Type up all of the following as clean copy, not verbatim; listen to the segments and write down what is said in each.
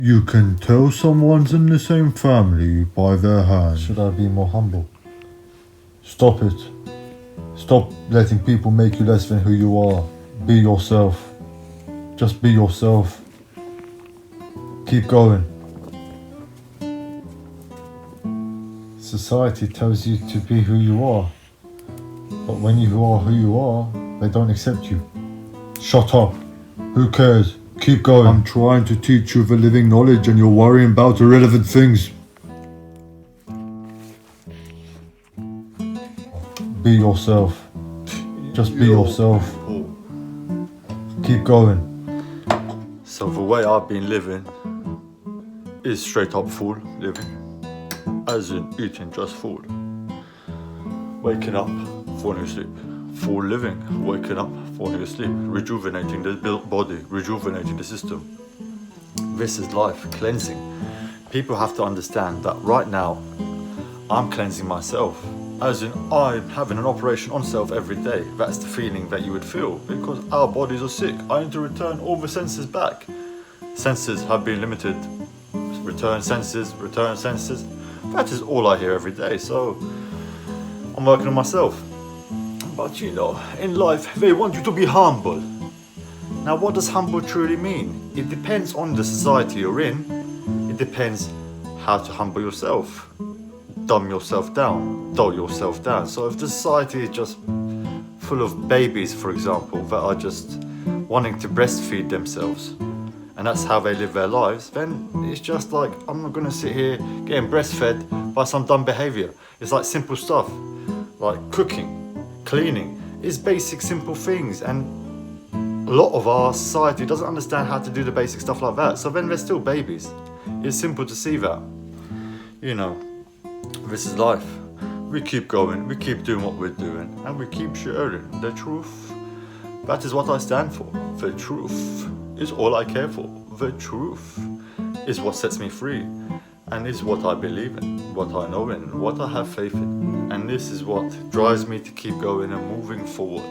You can tell someone's in the same family by their hands. Should I be more humble? Stop it. Stop letting people make you less than who you are. Be yourself. Just be yourself. Keep going. Society tells you to be who you are. But when you are who you are, they don't accept you. Shut up. Who cares? Keep going. I'm trying to teach you the living knowledge and you're worrying about irrelevant things. Be yourself. Just be yourself. Keep going. So the way I've been living is straight up food living. As in eating just food. Waking up, falling asleep. Full living, waking up, falling asleep, rejuvenating the body, rejuvenating the system. This is life, cleansing. People have to understand that right now, I'm cleansing myself. As in, I'm having an operation on self every day. That's the feeling that you would feel because our bodies are sick. I need to return all the senses back. Senses have been limited. Return senses, return senses. That is all I hear every day, so I'm working on myself. But you know, in life, they want you to be humble. Now, what does humble truly mean? It depends on the society you're in. It depends how to humble yourself. Dumb yourself down, dull yourself down. So if the society is just full of babies, for example, that are just wanting to breastfeed themselves, and that's how they live their lives, then it's just like, I'm not gonna sit here getting breastfed by some dumb behavior. It's like simple stuff, like cooking, cleaning, is basic simple things, and a lot of our society doesn't understand how to do the basic stuff like that, so then they're still babies. It's simple to see that. You know, this is life. We keep going, we keep doing what we're doing, and we keep sharing the truth. That is what I stand for. The truth is all I care for. The truth is what sets me free, and is what I believe in, what I know in, what I have faith in. And this is what drives me to keep going and moving forward.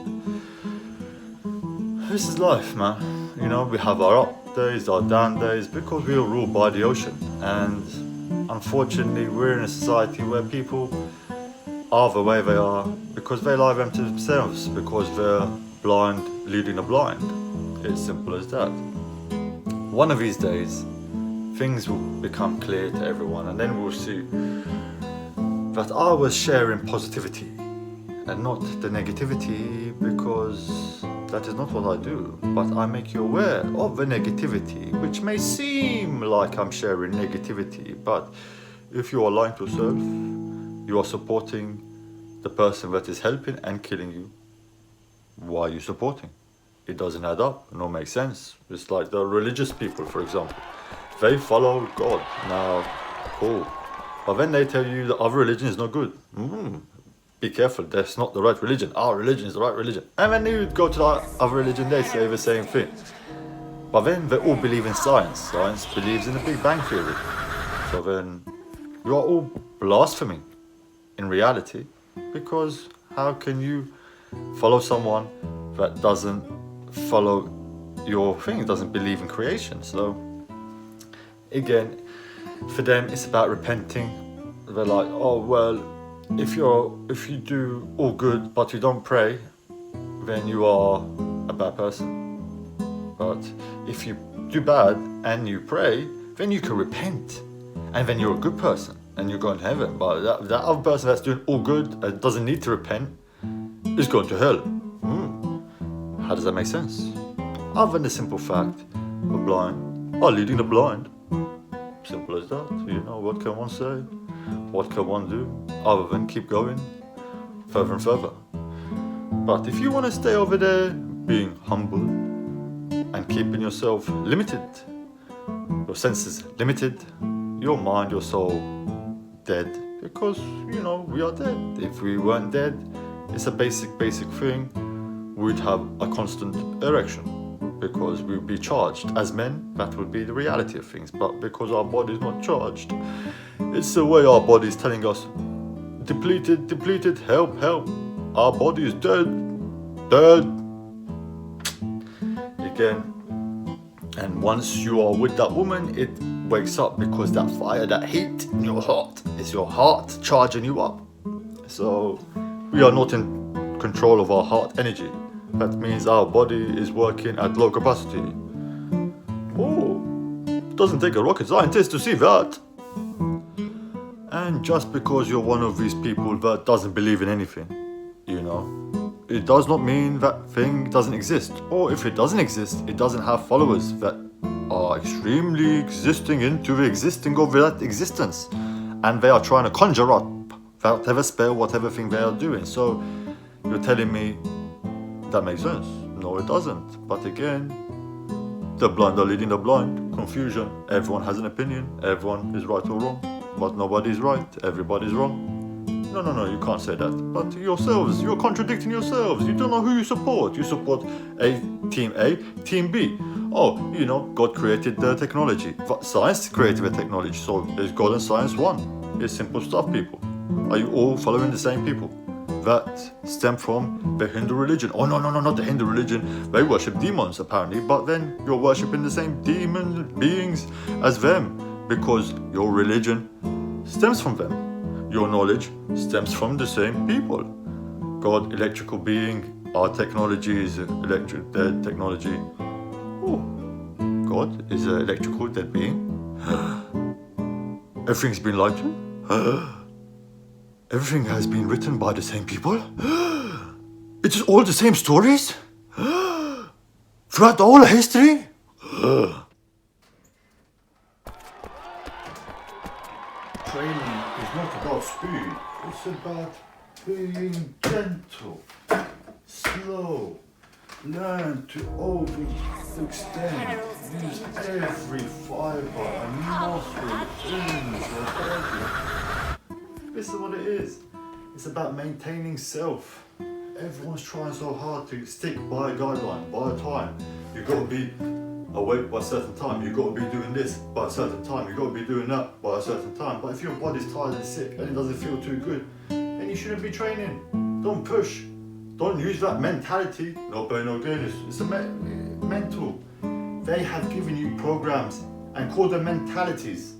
This is life, man. You know, we have our up days, our down days, because we are ruled by the ocean. And unfortunately, we're in a society where people are the way they are because they lie them to themselves, because they're blind leading the blind. It's simple as that. One of these days, things will become clear to everyone, and then we'll see that I was sharing positivity and not the negativity, because that is not what I do. But I make you aware of the negativity, which may seem like I'm sharing negativity, but if you are lying to yourself, you are supporting the person that is helping and killing you. Why are you supporting? It doesn't add up, nor make sense. It's like the religious people, for example. They follow God. Now, cool. But then they tell you that other religion is not good. Be careful, that's not the right religion. Our religion is the right religion. And then you go to the other religion, they say the same thing. But then they all believe in science. Science believes in the Big Bang Theory. So then you are all blaspheming in reality, because how can you follow someone that doesn't follow your thing, doesn't believe in creation? So again, for them it's about repenting. They're like, oh well, if you do all good but you don't pray, then you are a bad person. But if you do bad and you pray, then you can repent, and then you're a good person and you're going to heaven. But that other person that's doing all good and doesn't need to repent is going to hell. How does that make sense? Other than the simple fact the blind are leading the blind. Simple as that. You know, what can one say? What can one do other than keep going further and further? But if you want to stay over there being humble and keeping yourself limited, your senses limited, your mind, your soul dead, because you know we are dead. If we weren't dead, it's a basic thing, we'd have a constant erection, because we'd be charged. As men, that would be the reality of things. But because our body is not charged, it's the way our body is telling us, depleted, help, our body is dead. Again, and once you are with that woman, it wakes up because that fire, that heat in your heart is your heart charging you up. So we are not in control of our heart energy. That means our body is working at low capacity. Oh, doesn't take a rocket scientist to see that. And just because you're one of these people that doesn't believe in anything, you know, it does not mean that thing doesn't exist. Or if it doesn't exist, it doesn't have followers that are extremely existing into the existing of that existence. And they are trying to conjure up whatever spell, whatever thing they are doing. So you're telling me that makes sense? No, it doesn't. But again, the blind are leading the blind. Confusion. Everyone has an opinion. Everyone is right or wrong. But nobody's right. Everybody's wrong. No, you can't say that. But yourselves, you're contradicting yourselves. You don't know who you support. You support Team A, Team B. Oh, you know, God created the technology. Science created the technology. So there's God and science one. It's simple stuff, people. Are you all following the same people? That stem from the Hindu religion. Oh, no, not the Hindu religion. They worship demons, apparently. But then you're worshipping the same demon beings as them. Because your religion stems from them. Your knowledge stems from the same people. God, electrical being, our technology is electric, dead technology. Oh, God is an electrical dead being. Everything's been lied to. Everything has been written by the same people. It's all the same stories. Throughout the whole history. Training is not about speed, it's about being gentle, slow, learn to overextend, use every fiber and muscle in your body. This is what it is. It's about maintaining self. Everyone's trying so hard to stick by a guideline, by a time. You've got to be awake by a certain time, you've got to be doing this by a certain time, you've got to be doing that by a certain time. But if your body's tired and sick and it doesn't feel too good, then you shouldn't be training. Don't push. Don't use that mentality. No pain, no gain. It's a mental. They have given you programs and called them mentalities.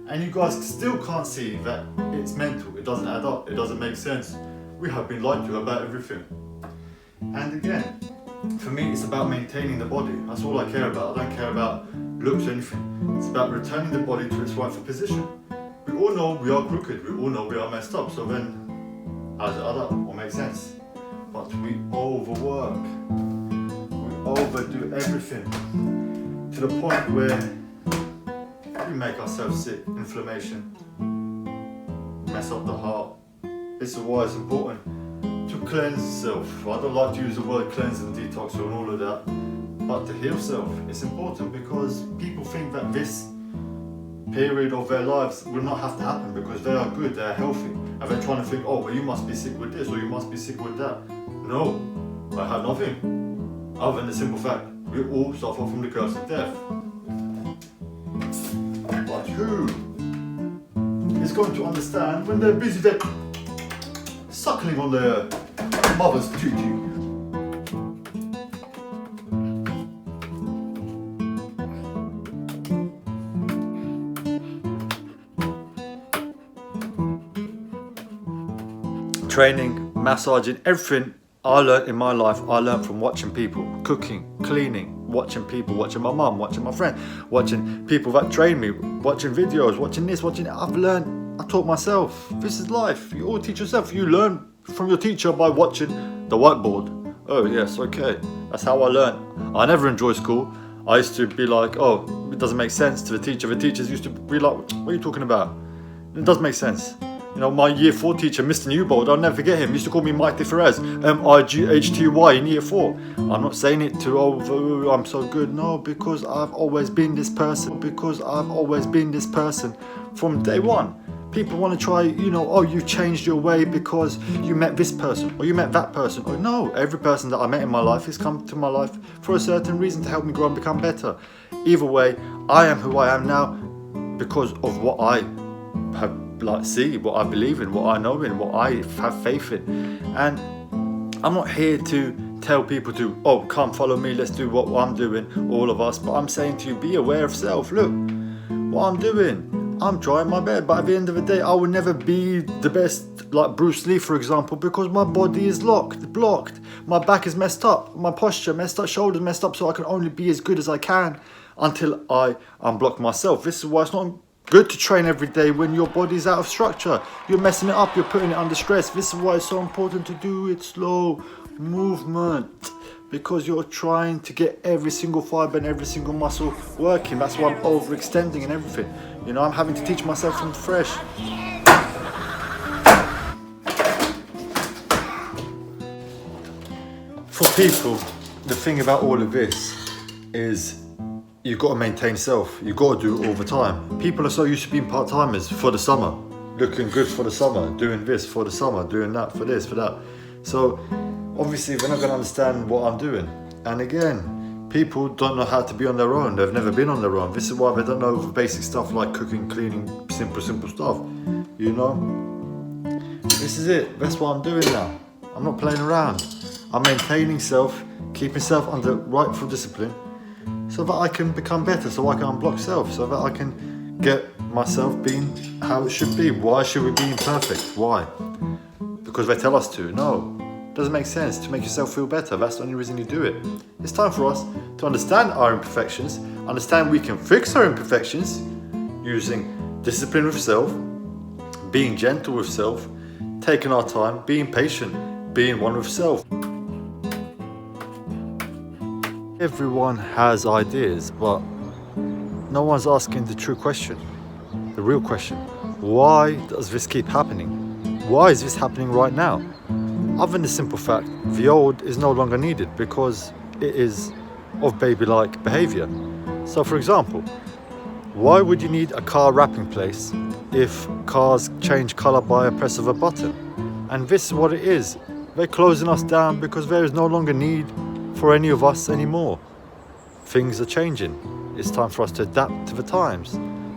And you guys still can't see that it's mental. It doesn't add up. It doesn't make sense. We have been lied to about everything. And again, for me, it's about maintaining the body. That's all I care about. I don't care about looks or anything. It's about returning the body to its rightful position. We all know we are crooked. We all know we are messed up. So then, how does it add up or make sense? But we overwork. We overdo everything to the point where we make ourselves sick. Inflammation. Mess up the heart. This is why it's important to cleanse self. I don't like to use the word cleanse and detox and all of that, but to heal self, it's important because people think that this period of their lives will not have to happen because they are good, they are healthy, and they're trying to think, oh, well, you must be sick with this or you must be sick with that. No, I have nothing other than the simple fact we all suffer from the curse of death. But who is going to understand when they're busy there suckling on their mother's tutu? Training, massaging, everything I learned in my life, I learned from watching people, cooking, cleaning, watching people, watching my mum, watching my friend, watching people that train me, watching videos, watching this, watching that. I've learned, I taught myself. This is life. You all teach yourself. You learn from your teacher by watching the whiteboard. Oh yes, okay. That's how I learned. I never enjoyed school. I used to be like, oh, it doesn't make sense to the teacher. The teachers used to be like, what are you talking about? It does make sense. You know, my year 4 teacher, Mr. Newbold, I'll never forget him. He used to call me Mike DeFerez, M-I-G-H-T-Y in year 4. I'm not saying it to, oh, I'm so good. No, because I've always been this person. Because I've always been this person from day one. People want to try, you know, oh, you changed your way because you met this person or you met that person. Oh, no, every person that I met in my life has come to my life for a certain reason to help me grow and become better. Either way, I am who I am now because of what I have see, what I believe in, what I know in, what I have faith in. And I'm not here to tell people to, oh, come follow me, let's do what I'm doing, all of us. But I'm saying to you, be aware of self. Look, what I'm doing. I'm trying my best, but at the end of the day, I will never be the best, like Bruce Lee, for example, because my body is blocked. My back is messed up, my posture messed up, shoulders messed up, so I can only be as good as I can until I unblock myself. This is why it's not good to train every day when your body's out of structure. You're messing it up, you're putting it under stress. This is why it's so important to do it slow movement, because you're trying to get every single fiber and every single muscle working. That's why I'm overextending and everything. You know, I'm having to teach myself from fresh. For people, the thing about all of this is you've got to maintain self. You've got to do it all the time. People are so used to being part-timers for the summer, looking good for the summer, doing this for the summer, doing that for this, for that. So obviously they're not going to understand what I'm doing. And again, people don't know how to be on their own. They've never been on their own. This is why they don't know the basic stuff like cooking, cleaning, simple stuff. You know? This is it. That's what I'm doing now. I'm not playing around. I'm maintaining self, keeping self under rightful discipline, so that I can become better, so I can unblock self, so that I can get myself being how it should be. Why should we be imperfect? Why? Because they tell us to. No, it doesn't make sense. To make yourself feel better, that's the only reason you do it. It's time for us to understand our imperfections, understand we can fix our imperfections using discipline with self, being gentle with self, taking our time, being patient, being one with self. Everyone has ideas, but no one's asking the true question, the real question. Why does this keep happening? Why is this happening right now? Other than the simple fact, the old is no longer needed because it is of baby-like behavior. So for example, why would you need a car wrapping place if cars change color by a press of a button? And this is what it is. They're closing us down because there is no longer need for any of us anymore. Things are changing. It's time for us to adapt to the times.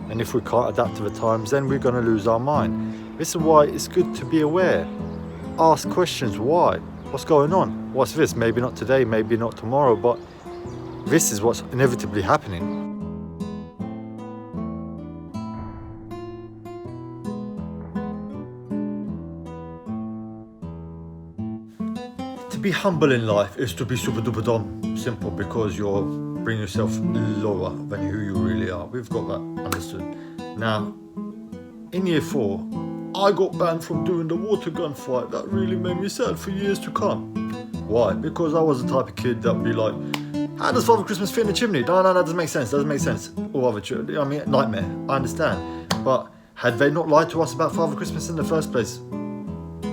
And if we can't adapt to the times, then we're going to lose our mind. This is why it's good to be aware. Ask questions. Why? What's going on? What's this? Maybe not today, maybe not tomorrow, but this is what's inevitably happening. To be humble in life is to be super duper dumb simple, because you're bringing yourself lower than who you really are. We've got that understood. Now, in year 4, I got banned from doing the water gun fight. That really made me sad for years to come. Why? Because I was the type of kid that would be like, how does Father Christmas fit in the chimney? No, that doesn't make sense. Doesn't make sense. Or other children. I mean, nightmare. I understand. But had they not lied to us about Father Christmas in the first place,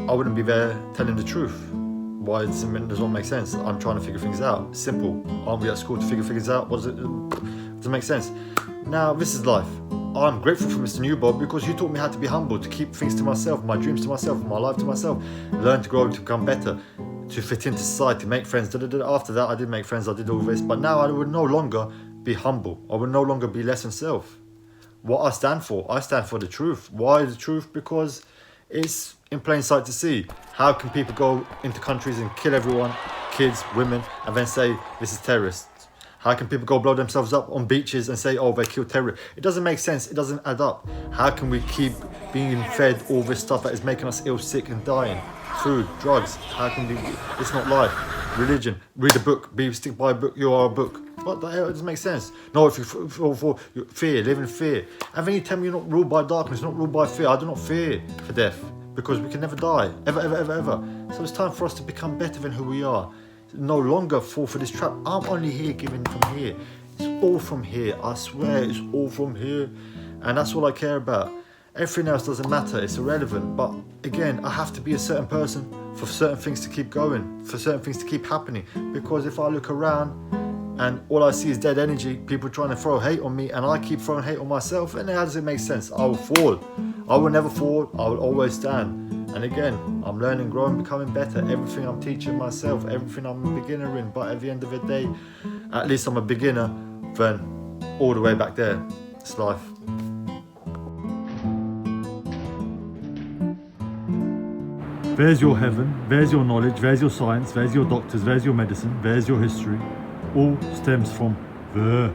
I wouldn't be there telling the truth. Why does it not make sense? I'm trying to figure things out. Simple. Aren't we at school to figure things out? What does it doesn't make sense? Now, this is life. I'm grateful for Mr. Newbold because he taught me how to be humble, to keep things to myself, my dreams to myself, my life to myself, learn to grow, to become better, to fit into society, make friends. After that, I did make friends, I did all this, but now I would no longer be humble. I would no longer be less than self. What I stand for the truth. Why the truth? Because it's in plain sight to see. How can people go into countries and kill everyone, kids, women, and then say this is terrorists? How can people go blow themselves up on beaches and say, oh, they killed terrorists? It doesn't make sense. It doesn't add up. How can we keep being fed all this stuff that is making us ill, sick and dying? Food, drugs. How can we? It's not life. Religion. Read a book. Stick by a book. You are a book. What the hell? It doesn't make sense. No, if you for fear, live in fear. And then you tell me you're not ruled by darkness, not ruled by fear. I do not fear for death, because we can never die. Ever, ever, ever, ever. So it's time for us to become better than who we are. No longer fall for this trap. I'm only here giving from here. It's all from here. I swear, it's all from here. And that's all I care about. Everything else doesn't matter. It's irrelevant. But again, I have to be a certain person for certain things to keep going, for certain things to keep happening. Because if I look around and all I see is dead energy, people trying to throw hate on me, and I keep throwing hate on myself, and how does it make sense? I will fall. I will never fall. I will always stand. And again, I'm learning, growing, becoming better. Everything I'm teaching myself, everything I'm a beginner in. But at the end of the day, at least I'm a beginner than all the way back there. It's life. There's your heaven, there's your knowledge, there's your science, there's your doctors, there's your medicine, there's your history. All stems from there.